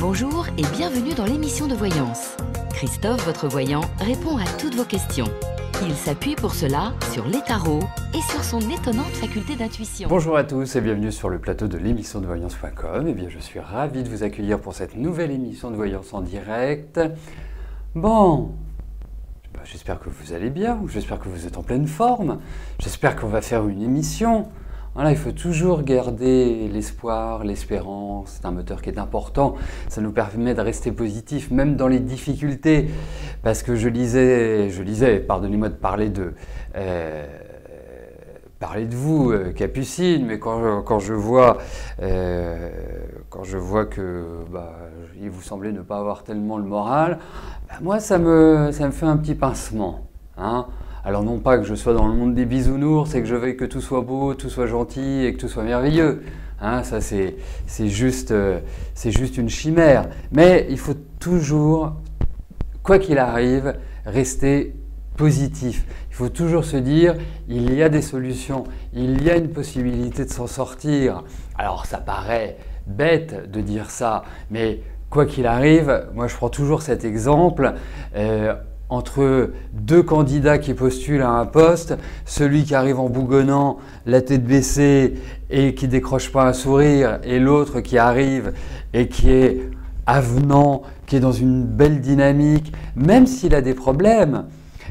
Bonjour et bienvenue dans l'émission de voyance. Christophe, votre voyant, répond à toutes vos questions. Il s'appuie pour cela sur les tarots et sur son étonnante faculté d'intuition. Bonjour à tous et bienvenue sur le plateau de l'émission de voyance.com. Eh bien, je suis ravi de vous accueillir pour cette nouvelle émission de voyance en direct. Bon, j'espère que vous allez bien, j'espère que vous êtes en pleine forme, j'espère qu'on va faire une émission. Voilà, il faut toujours garder l'espoir, l'espérance, c'est un moteur qui est important, ça nous permet de rester positif, même dans les difficultés, parce que je lisais, pardonnez-moi de parler de vous, Capucine, mais quand je vois que il vous semblait ne pas avoir tellement le moral, moi ça me fait un petit pincement, hein. Alors non pas que je sois dans le monde des bisounours et que je veuille que tout soit beau, tout soit gentil et que tout soit merveilleux. Hein, ça c'est juste une chimère. Mais il faut toujours, quoi qu'il arrive, rester positif. Il faut toujours se dire, il y a des solutions, il y a une possibilité de s'en sortir. Alors ça paraît bête de dire ça, mais quoi qu'il arrive, moi je prends toujours cet exemple. Entre deux candidats qui postulent à un poste, celui qui arrive en bougonnant, la tête baissée et qui décroche pas un sourire, et l'autre qui arrive et qui est avenant, qui est dans une belle dynamique, même s'il a des problèmes,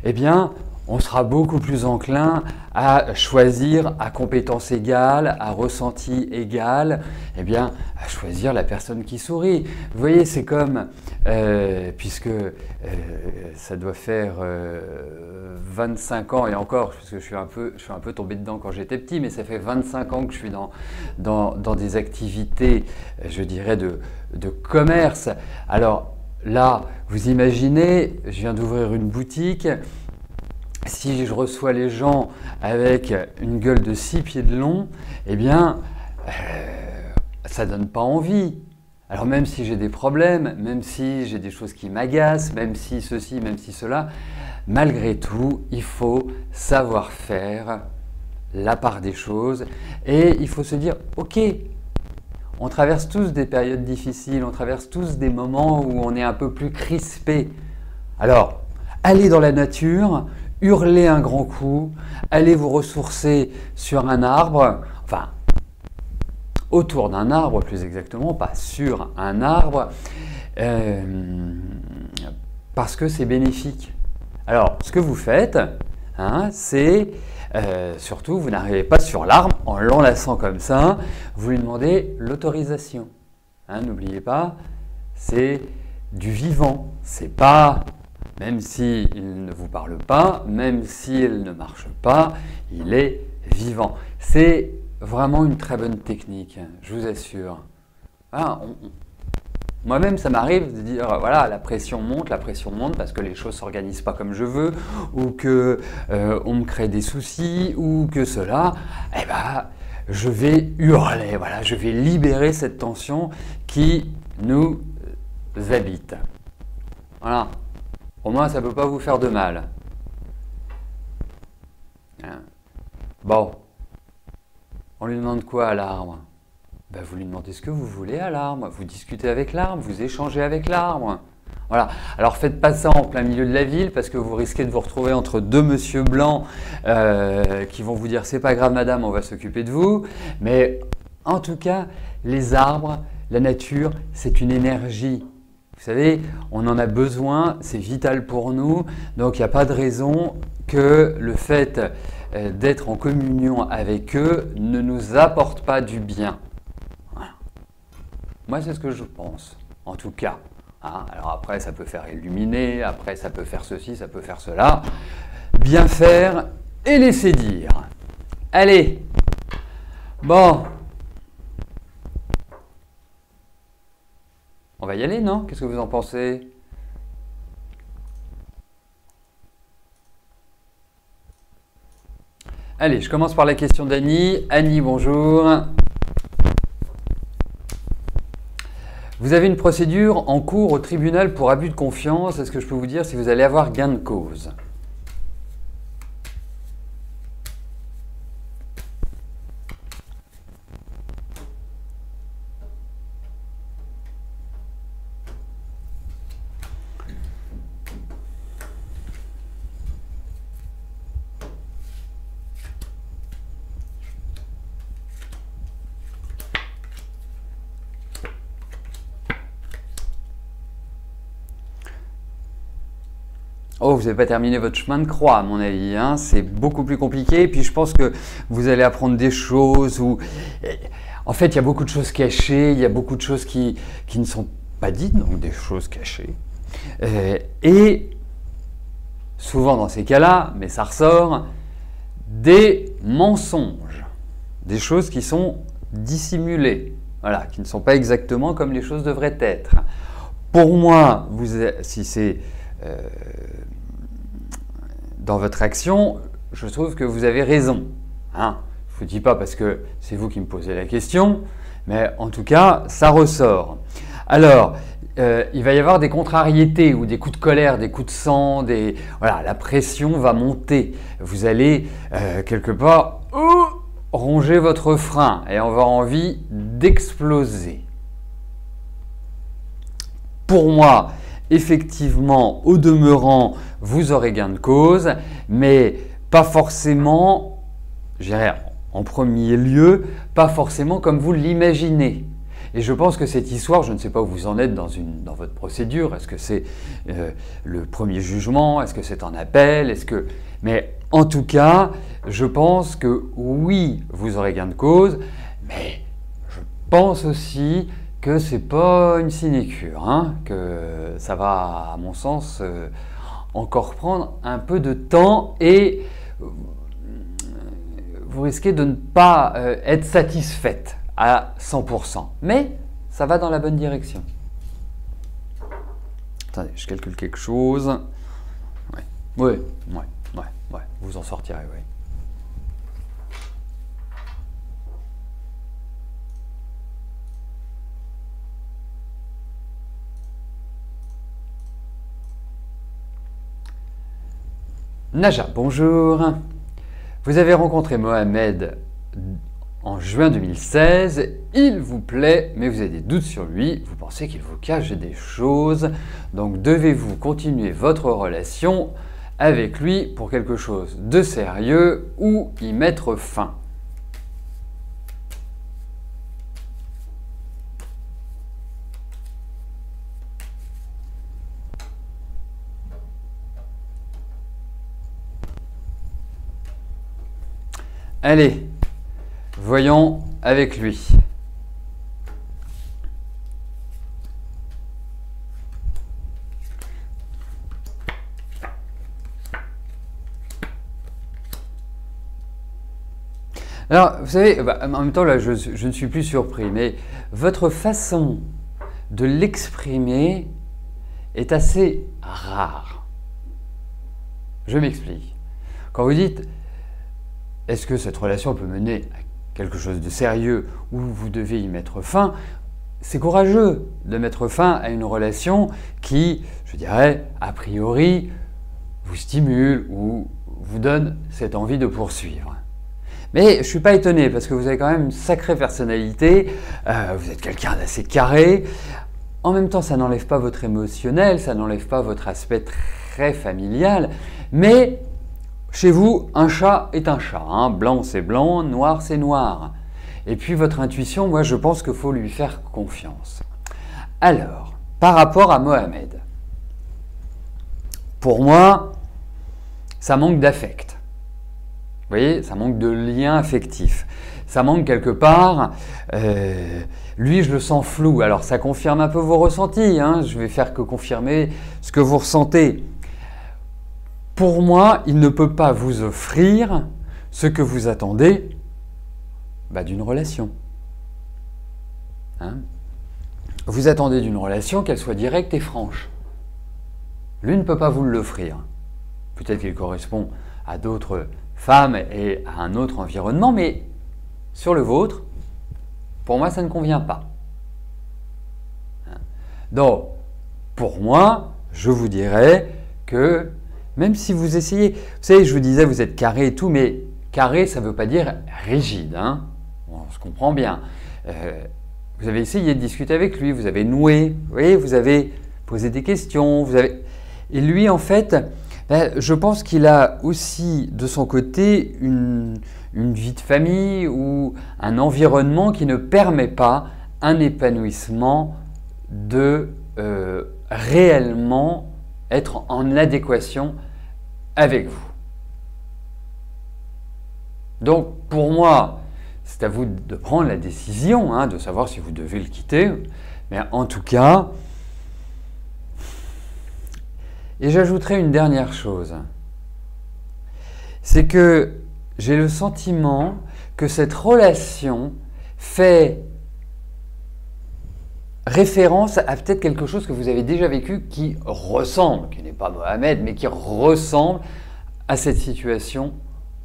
eh bien, on sera beaucoup plus enclin à choisir à compétence égale, à ressenti égal, eh bien, à choisir la personne qui sourit. Vous voyez, c'est comme, puisque ça doit faire 25 ans, et encore, parce que je suis un peu tombé dedans quand j'étais petit, mais ça fait 25 ans que je suis dans des activités, je dirais, de commerce. Alors là, vous imaginez, je viens d'ouvrir une boutique. Si je reçois les gens avec une gueule de 6 pieds de long, eh bien, ça ne donne pas envie. Alors même si j'ai des problèmes, même si j'ai des choses qui m'agacent, même si ceci, même si cela, malgré tout, il faut savoir faire la part des choses et il faut se dire, ok, on traverse tous des périodes difficiles, on traverse tous des moments où on est un peu plus crispé. Alors, allez dans la nature, hurlez un grand coup, allez vous ressourcer sur un arbre, enfin autour d'un arbre plus exactement, pas sur un arbre, parce que c'est bénéfique. Alors ce que vous faites, hein, c'est surtout vous n'arrivez pas sur l'arbre en l'enlaçant comme ça, vous lui demandez l'autorisation. Hein, n'oubliez pas, c'est du vivant, c'est pas... Même s'il ne vous parle pas, même s'il ne marche pas, il est vivant. C'est vraiment une très bonne technique, je vous assure. Ah, moi-même, ça m'arrive de dire, voilà, la pression monte parce que les choses ne s'organisent pas comme je veux, ou que on me crée des soucis, ou que cela, eh ben, je vais hurler, voilà, je vais libérer cette tension qui nous habite. Voilà. Au moins, ça ne peut pas vous faire de mal. Bon, on lui demande quoi à l'arbre? Ben, vous lui demandez ce que vous voulez à l'arbre. Vous discutez avec l'arbre, vous échangez avec l'arbre. Voilà. Alors, faites pas ça en plein milieu de la ville parce que vous risquez de vous retrouver entre deux monsieur blancs qui vont vous dire « c'est pas grave madame, on va s'occuper de vous ». Mais en tout cas, les arbres, la nature, c'est une énergie. Vous savez, on en a besoin, c'est vital pour nous, donc il n'y a pas de raison que le fait d'être en communion avec eux ne nous apporte pas du bien. Voilà. Moi, c'est ce que je pense, en tout cas. Hein, alors après, ça peut faire illuminer, après ça peut faire ceci, ça peut faire cela. Bien faire et laisser dire. Allez, bon. On va y aller, non? Qu'est-ce que vous en pensez? Allez, je commence par la question d'Annie. Annie, bonjour. Vous avez une procédure en cours au tribunal pour abus de confiance. Est-ce que je peux vous dire si vous allez avoir gain de cause? Oh, vous n'avez pas terminé votre chemin de croix, à mon avis, hein. C'est beaucoup plus compliqué. Et puis, je pense que vous allez apprendre des choses où… En fait, il y a beaucoup de choses cachées, il y a beaucoup de choses qui ne sont pas dites, donc des choses cachées. Et souvent dans ces cas-là, mais ça ressort, des mensonges, des choses qui sont dissimulées, voilà, qui ne sont pas exactement comme les choses devraient être. Pour moi, si c'est dans votre action, je trouve que vous avez raison. Hein. Je ne vous dis pas parce que c'est vous qui me posez la question, mais en tout cas, ça ressort. Alors, il va y avoir des contrariétés ou des coups de colère, des coups de sang, voilà, la pression va monter. Vous allez quelque part ronger votre frein et avoir envie d'exploser. Pour moi, effectivement, au demeurant, vous aurez gain de cause, mais pas forcément, je dirais en premier lieu, pas forcément comme vous l'imaginez. Et je pense que cette histoire, je ne sais pas où vous en êtes dans votre procédure, est-ce que c'est le premier jugement, est-ce que c'est un appel, mais en tout cas, je pense que oui, vous aurez gain de cause, mais je pense aussi que c'est pas une sinécure, hein, que ça va, à mon sens, encore prendre un peu de temps et vous risquez de ne pas être satisfaite à 100%. Mais ça va dans la bonne direction. Attendez, je calcule quelque chose. Ouais. Vous en sortirez, oui. Naja, bonjour. Vous avez rencontré Mohamed en juin 2016. Il vous plaît, mais vous avez des doutes sur lui. Vous pensez qu'il vous cache des choses. Donc, devez-vous continuer votre relation avec lui pour quelque chose de sérieux ou y mettre fin? Allez, voyons avec lui. Alors, vous savez, en même temps, là, je ne suis plus surpris, mais votre façon de l'exprimer est assez rare. Je m'explique. Quand vous dites « Est-ce que cette relation peut mener à quelque chose de sérieux où vous devez y mettre fin ?» C'est courageux de mettre fin à une relation qui, je dirais, a priori, vous stimule ou vous donne cette envie de poursuivre. Mais je ne suis pas étonné parce que vous avez quand même une sacrée personnalité, vous êtes quelqu'un d'assez carré. En même temps, ça n'enlève pas votre émotionnel, ça n'enlève pas votre aspect très familial, mais chez vous, un chat est un chat, hein. Blanc c'est blanc, noir c'est noir. Et puis votre intuition, moi je pense qu'il faut lui faire confiance. Alors, par rapport à Mohamed, pour moi, ça manque d'affect. Vous voyez, ça manque de lien affectif. Ça manque quelque part, lui je le sens flou. Alors ça confirme un peu vos ressentis, hein. Je vais faire que confirmer ce que vous ressentez. Pour moi, il ne peut pas vous offrir ce que vous attendez d'une relation. Hein? Vous attendez d'une relation qu'elle soit directe et franche. Lui ne peut pas vous l'offrir. Peut-être qu'il correspond à d'autres femmes et à un autre environnement, mais sur le vôtre, pour moi, ça ne convient pas. Donc, pour moi, je vous dirais que même si vous essayez, vous savez, je vous disais, vous êtes carré et tout, mais carré, ça ne veut pas dire rigide, hein. On se comprend bien. Vous avez essayé de discuter avec lui, vous avez noué, vous voyez, vous avez posé des questions, et lui, en fait, je pense qu'il a aussi de son côté une vie de famille ou un environnement qui ne permet pas un épanouissement de réellement être en adéquation avec vous. Donc pour moi, c'est à vous de prendre la décision, hein, de savoir si vous devez le quitter. Mais en tout cas, et j'ajouterai une dernière chose, c'est que j'ai le sentiment que cette relation fait référence à peut-être quelque chose que vous avez déjà vécu qui ressemble, qui n'est pas Mohamed, mais qui ressemble à cette situation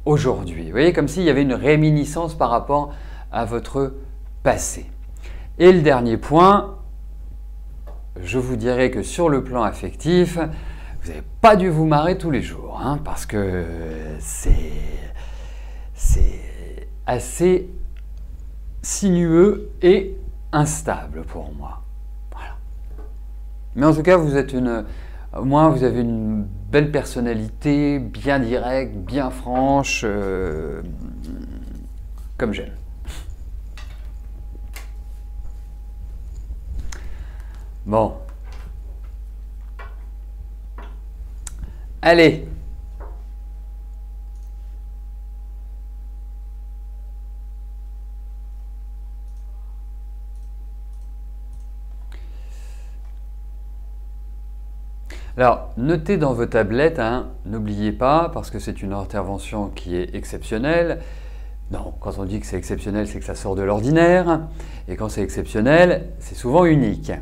aujourd'hui. Vous voyez, comme s'il y avait une réminiscence par rapport à votre passé. Et le dernier point, je vous dirais que sur le plan affectif, vous n'avez pas dû vous marrer tous les jours, hein, parce que c'est assez sinueux et instable pour moi. Voilà. Mais en tout cas, vous avez une belle personnalité, bien directe, bien franche, comme j'aime. Bon. Allez. Alors, notez dans vos tablettes, hein, n'oubliez pas, parce que c'est une intervention qui est exceptionnelle. Non, quand on dit que c'est exceptionnel, c'est que ça sort de l'ordinaire. Et quand c'est exceptionnel, c'est souvent unique.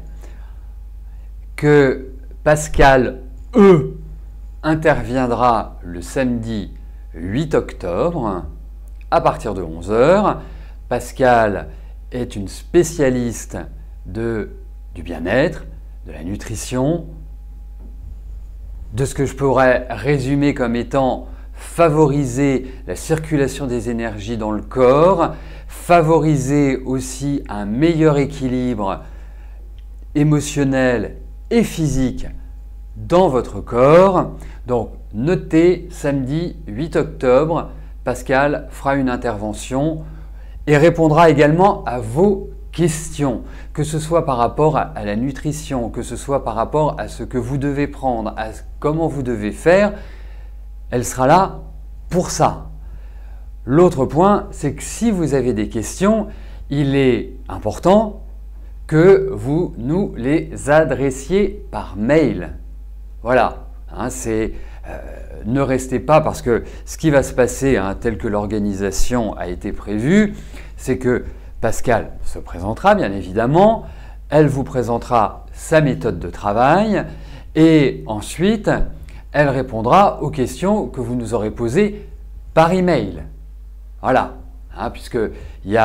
Que Pascal, interviendra le samedi 8 octobre à partir de 11 h. Pascal est une spécialiste du bien-être, de la nutrition, de ce que je pourrais résumer comme étant favoriser la circulation des énergies dans le corps, favoriser aussi un meilleur équilibre émotionnel et physique dans votre corps. Donc notez, samedi 8 octobre, Pascal fera une intervention et répondra également à vos questions, que ce soit par rapport à la nutrition, que ce soit par rapport à ce que vous devez prendre, à comment vous devez faire. Elle sera là pour ça. L'autre point, c'est que si vous avez des questions, il est important que vous nous les adressiez par mail. Voilà, hein, ne restez pas, parce que ce qui va se passer, hein, tel que l'organisation a été prévue, c'est que Pascal se présentera bien évidemment, elle vous présentera sa méthode de travail et ensuite elle répondra aux questions que vous nous aurez posées par email. Voilà, hein, puisqu'il y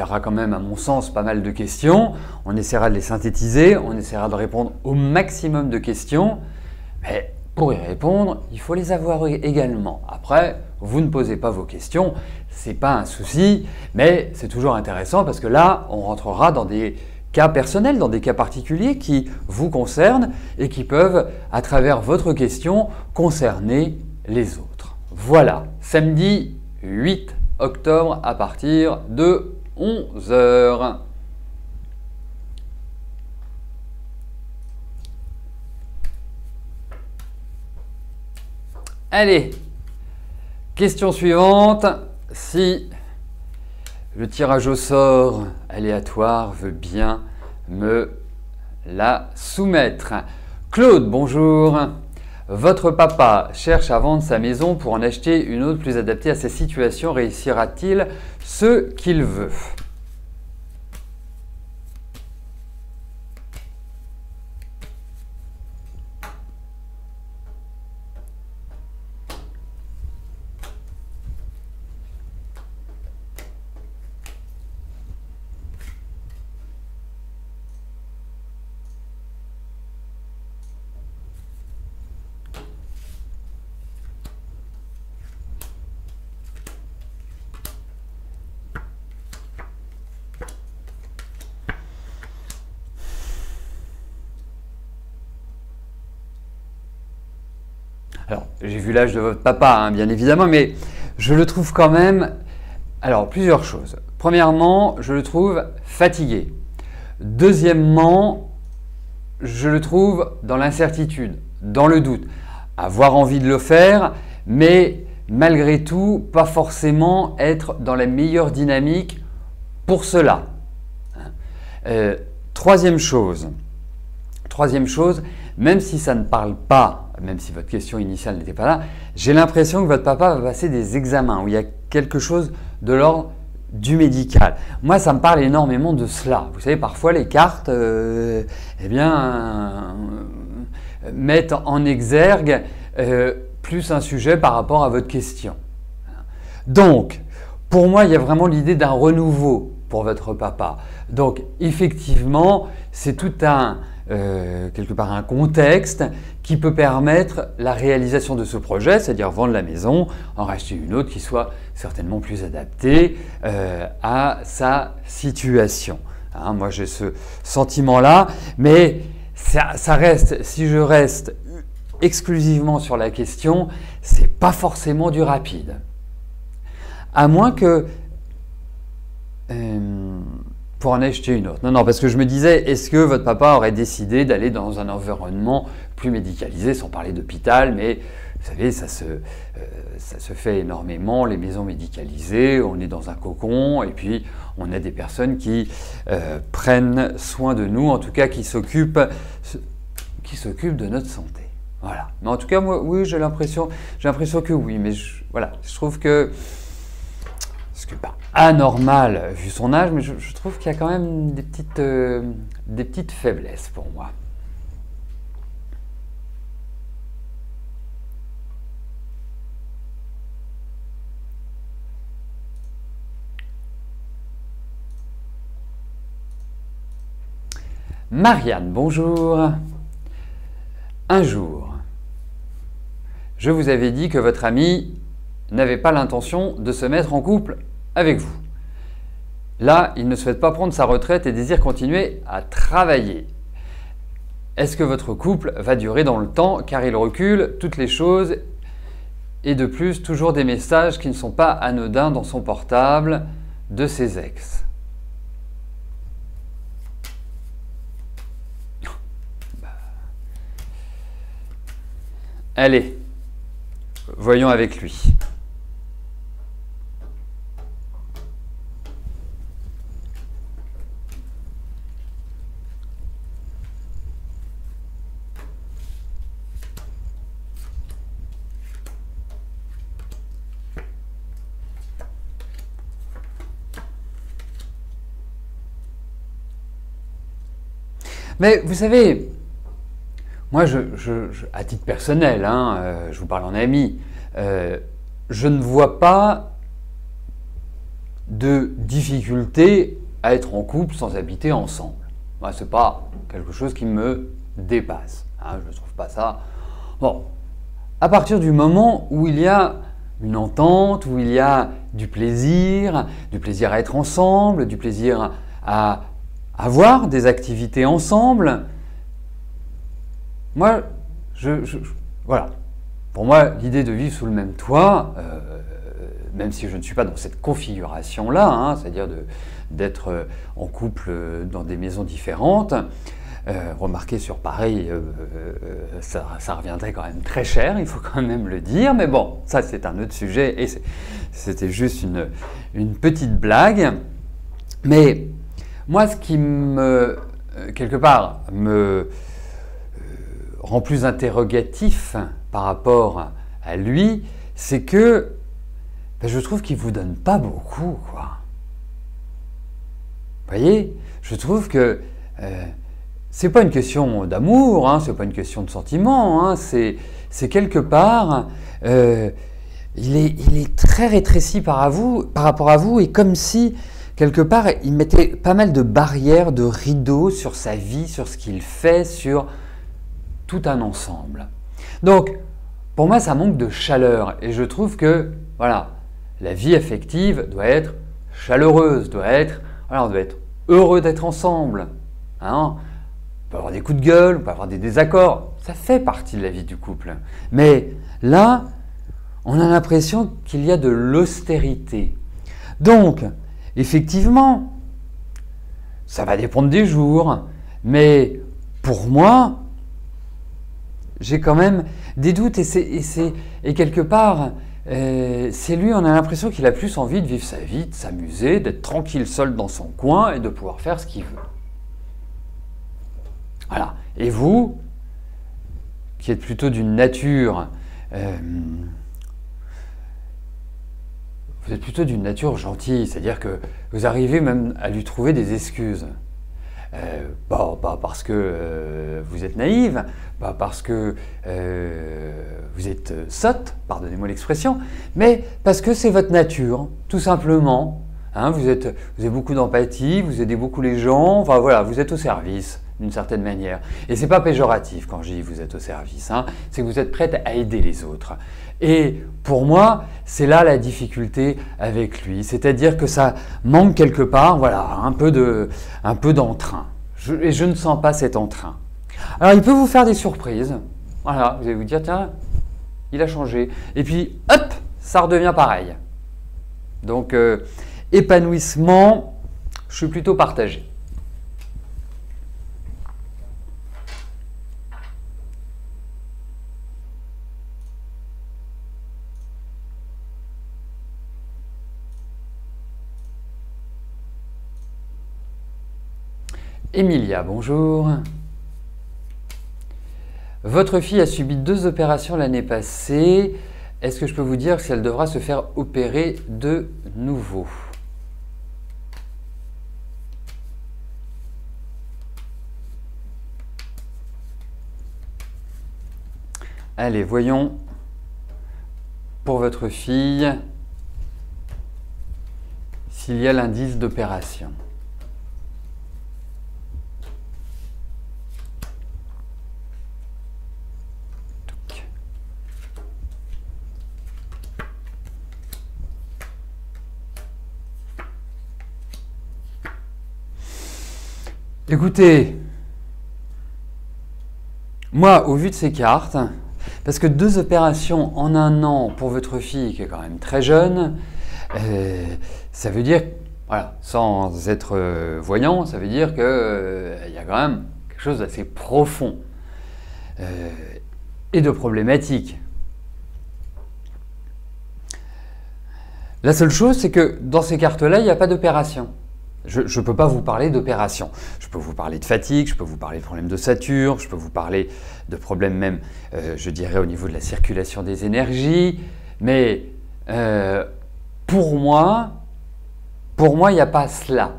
aura quand même, à mon sens, pas mal de questions. On essaiera de les synthétiser, on essaiera de répondre au maximum de questions. Mais pour y répondre, il faut les avoir également. Après, vous ne posez pas vos questions, ce n'est pas un souci, mais c'est toujours intéressant parce que là, on rentrera dans des cas personnels, dans des cas particuliers qui vous concernent et qui peuvent, à travers votre question, concerner les autres. Voilà, samedi 8 octobre à partir de 11 h. Allez, question suivante. Si le tirage au sort aléatoire veut bien me la soumettre. Claude, bonjour. Votre papa cherche à vendre sa maison pour en acheter une autre plus adaptée à sa situation. Réussira-t-il ce qu'il veut ? Alors, j'ai vu l'âge de votre papa, hein, bien évidemment, mais je le trouve quand même... Alors, plusieurs choses. Premièrement, je le trouve fatigué. Deuxièmement, je le trouve dans l'incertitude, dans le doute. Avoir envie de le faire, mais malgré tout, pas forcément être dans la meilleure dynamique pour cela. Troisième chose, même si ça ne parle pas, même si votre question initiale n'était pas là, j'ai l'impression que votre papa va passer des examens où il y a quelque chose de l'ordre du médical. Moi, ça me parle énormément de cela. Vous savez, parfois les cartes mettent en exergue plus un sujet par rapport à votre question. Donc, pour moi, il y a vraiment l'idée d'un renouveau pour votre papa. Donc, effectivement, c'est tout quelque part un contexte qui peut permettre la réalisation de ce projet, c'est-à-dire vendre la maison, en racheter une autre qui soit certainement plus adaptée à sa situation. Hein, moi, j'ai ce sentiment-là, mais ça reste, si je reste exclusivement sur la question, c'est pas forcément du rapide. À moins que pour en acheter une autre. Non, parce que je me disais, est-ce que votre papa aurait décidé d'aller dans un environnement plus médicalisé, sans parler d'hôpital, mais vous savez, ça se fait énormément, les maisons médicalisées, on est dans un cocon, et puis on a des personnes qui prennent soin de nous, en tout cas qui s'occupent de notre santé. Voilà. Mais en tout cas, moi, oui, j'ai l'impression que oui, mais je trouve que ce n'est pas anormal vu son âge, mais je trouve qu'il y a quand même des petites faiblesses pour moi. Marianne, bonjour. Un jour, je vous avais dit que votre ami n'avait pas l'intention de se mettre en couple avec vous. Là, il ne souhaite pas prendre sa retraite et désire continuer à travailler. Est-ce que votre couple va durer dans le temps car il recule toutes les choses et de plus, toujours des messages qui ne sont pas anodins dans son portable de ses ex. Allez, voyons avec lui. Mais vous savez, moi, à titre personnel, je vous parle en ami, je ne vois pas de difficulté à être en couple sans habiter ensemble. Moi, ce n'est pas quelque chose qui me dépasse. Je ne trouve pas ça. Bon, à partir du moment où il y a une entente, où il y a du plaisir à être ensemble, du plaisir à avoir des activités ensemble, moi, voilà. Pour moi, l'idée de vivre sous le même toit, même si je ne suis pas dans cette configuration-là, c'est-à-dire d'être en couple dans des maisons différentes, remarquez sur Paris, ça reviendrait quand même très cher, il faut quand même le dire, mais bon, ça c'est un autre sujet et c'était juste une petite blague. Mais moi, ce qui quelque part, me rend plus interrogatif par rapport à lui, c'est que je trouve qu'il ne vous donne pas beaucoup, quoi. Vous voyez, je trouve que c'est pas une question d'amour, c'est pas une question de sentiment, c'est quelque part, il est très rétréci par rapport à vous, et comme si quelque part il mettait pas mal de barrières, de rideaux sur sa vie, sur ce qu'il fait, sur tout un ensemble. Donc, pour moi, ça manque de chaleur, et je trouve que, voilà, la vie affective doit être chaleureuse, on doit être heureux d'être ensemble. On peut avoir des coups de gueule, on peut avoir des désaccords, ça fait partie de la vie du couple. Mais là, on a l'impression qu'il y a de l'austérité. Donc, effectivement, ça va dépendre des jours, mais pour moi, j'ai quand même des doutes et quelque part, c'est lui, on a l'impression qu'il a plus envie de vivre sa vie, de s'amuser, d'être tranquille seul dans son coin et de pouvoir faire ce qu'il veut. Voilà. Et vous, qui êtes plutôt d'une nature, vous êtes plutôt d'une nature gentille, c'est-à-dire que vous arrivez même à lui trouver des excuses. Pas parce que vous êtes naïve, pas parce que vous êtes sotte, pardonnez-moi l'expression, mais parce que c'est votre nature, tout simplement. Hein, vous avez beaucoup d'empathie, vous aidez beaucoup les gens, enfin voilà, vous êtes au service d'une certaine manière. Et c'est pas péjoratif quand je dis vous êtes au service, hein, c'est que vous êtes prête à aider les autres. Et pour moi, c'est là la difficulté avec lui, c'est-à-dire que ça manque quelque part, voilà, un peu d'entrain. Et je ne sens pas cet entrain. Alors il peut vous faire des surprises, voilà, vous allez vous dire tiens, il a changé, et puis hop, ça redevient pareil. Donc épanouissement, je suis plutôt partagé. Emilia, bonjour. Votre fille a subi 2 opérations l'année passée. Est-ce que je peux vous dire si elle devra se faire opérer de nouveau? Allez, voyons pour votre fille s'il y a l'indice d'opération. Écoutez, moi, au vu de ces cartes, parce que 2 opérations en un an pour votre fille qui est quand même très jeune, ça veut dire, voilà, sans être voyant, ça veut dire qu'il y a quand même quelque chose d'assez profond et de problématique. La seule chose, c'est que dans ces cartes-là, il n'y a pas d'opération. Je ne peux pas vous parler d'opération. Je peux vous parler de fatigue, je peux vous parler de problèmes d'ossature, je peux vous parler de problèmes même, je dirais, au niveau de la circulation des énergies. Mais pour moi, il n'y a pas cela.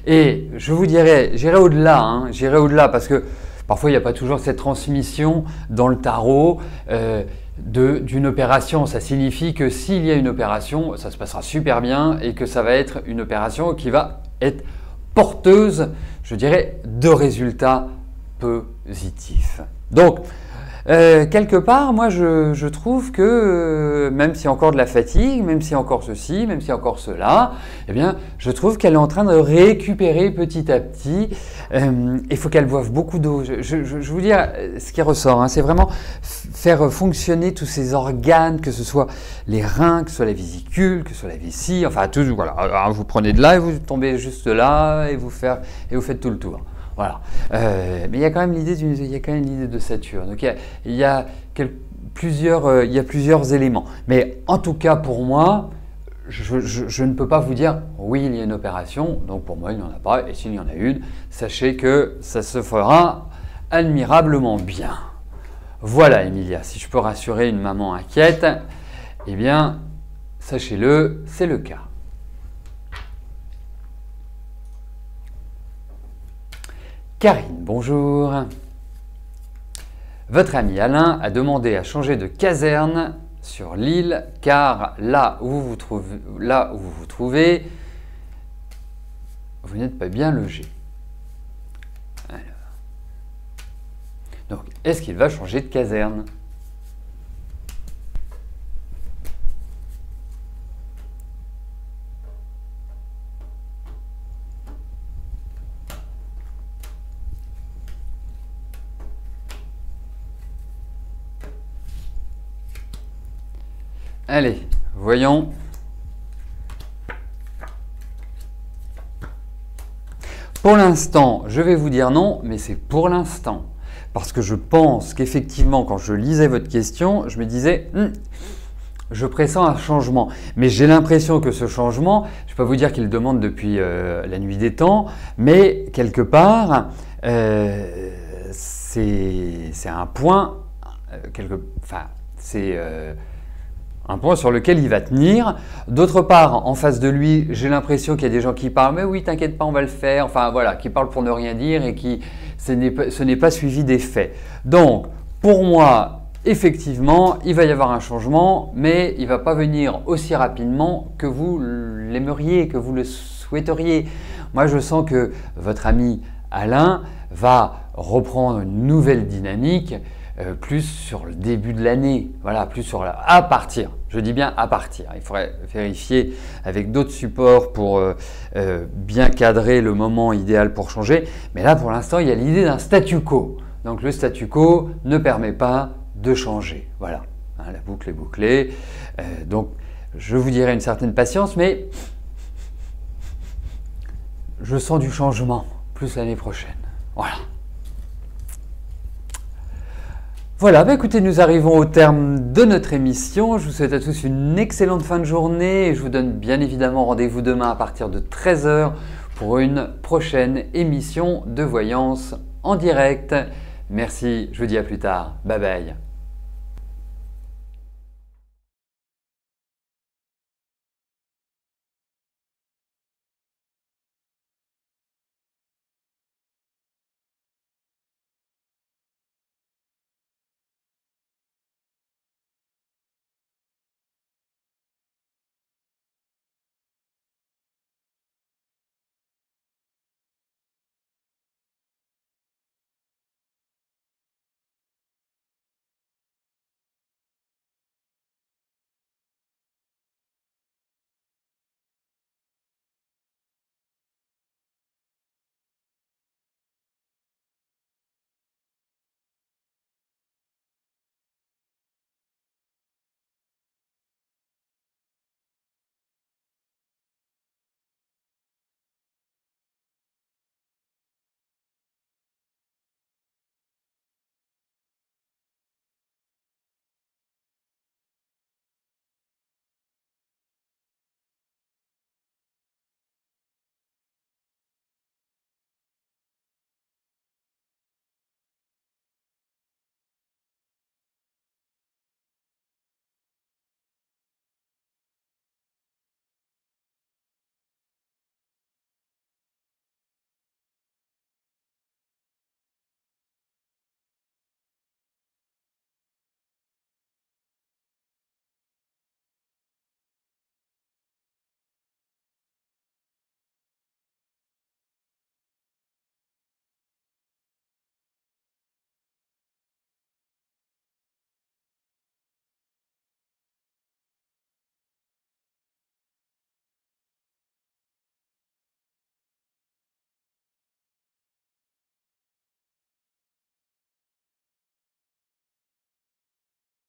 Et je vous dirais, j'irai au-delà, hein, j'irai au-delà parce que parfois, il n'y a pas toujours cette transmission dans le tarot d'une opération. Ça signifie que s'il y a une opération, ça se passera super bien et que ça va être une opération qui va être porteuse, je dirais, de résultats positifs. Donc, quelque part, moi, je trouve que même s'il y a encore de la fatigue, même s'il y a encore ceci, même s'il y a encore cela, eh bien, je trouve qu'elle est en train de récupérer petit à petit. Il faut qu'elle boive beaucoup d'eau. Je vous dis ce qui ressort, hein, c'est vraiment faire fonctionner tous ces organes, que ce soit les reins, que ce soit la vésicule, que ce soit la vessie, enfin tout. Voilà, alors, vous prenez de là et vous tombez juste là et vous faites tout le tour. Voilà. Mais il y a quand même l'idée de Saturne. Donc il y a plusieurs éléments. Mais en tout cas pour moi, je ne peux pas vous dire oui il y a une opération. Donc pour moi il n'y en a pas. Et s'il y en a une, sachez que ça se fera admirablement bien. Voilà Emilia, si je peux rassurer une maman inquiète, eh bien sachez-le, c'est le cas. Karine, bonjour. Votre ami Alain a demandé à changer de caserne sur l'île car là où vous vous trouvez, vous n'êtes pas bien logé. Alors. Donc, est-ce qu'il va changer de caserne ? Allez, voyons. Pour l'instant, je vais vous dire non, mais c'est pour l'instant. parce que je pense qu'effectivement, quand je lisais votre question, je me disais je pressens un changement. Mais j'ai l'impression que ce changement, je ne vais pas vous dire qu'il demande depuis la nuit des temps, mais quelque part, c'est un point, un point sur lequel il va tenir. D'autre part, en face de lui, j'ai l'impression qu'il y a des gens qui parlent « mais oui, t'inquiète pas, on va le faire », enfin voilà, qui parlent pour ne rien dire et qui ce n'est pas suivi des faits. Donc, pour moi, effectivement, il va y avoir un changement, mais il ne va pas venir aussi rapidement que vous l'aimeriez, que vous le souhaiteriez. Moi, je sens que votre ami Alain va reprendre une nouvelle dynamique, plus sur le début de l'année, voilà, plus sur à partir, je dis bien à partir. Il faudrait vérifier avec d'autres supports pour bien cadrer le moment idéal pour changer, mais là pour l'instant il y a l'idée d'un statu quo, donc le statu quo ne permet pas de changer, voilà, hein, la boucle est bouclée, donc je vous dirais une certaine patience, mais je sens du changement, plus l'année prochaine, voilà. Voilà, bah écoutez, nous arrivons au terme de notre émission. Je vous souhaite à tous une excellente fin de journée et je vous donne bien évidemment rendez-vous demain à partir de 13 h pour une prochaine émission de voyance en direct. Merci, je vous dis à plus tard. Bye bye.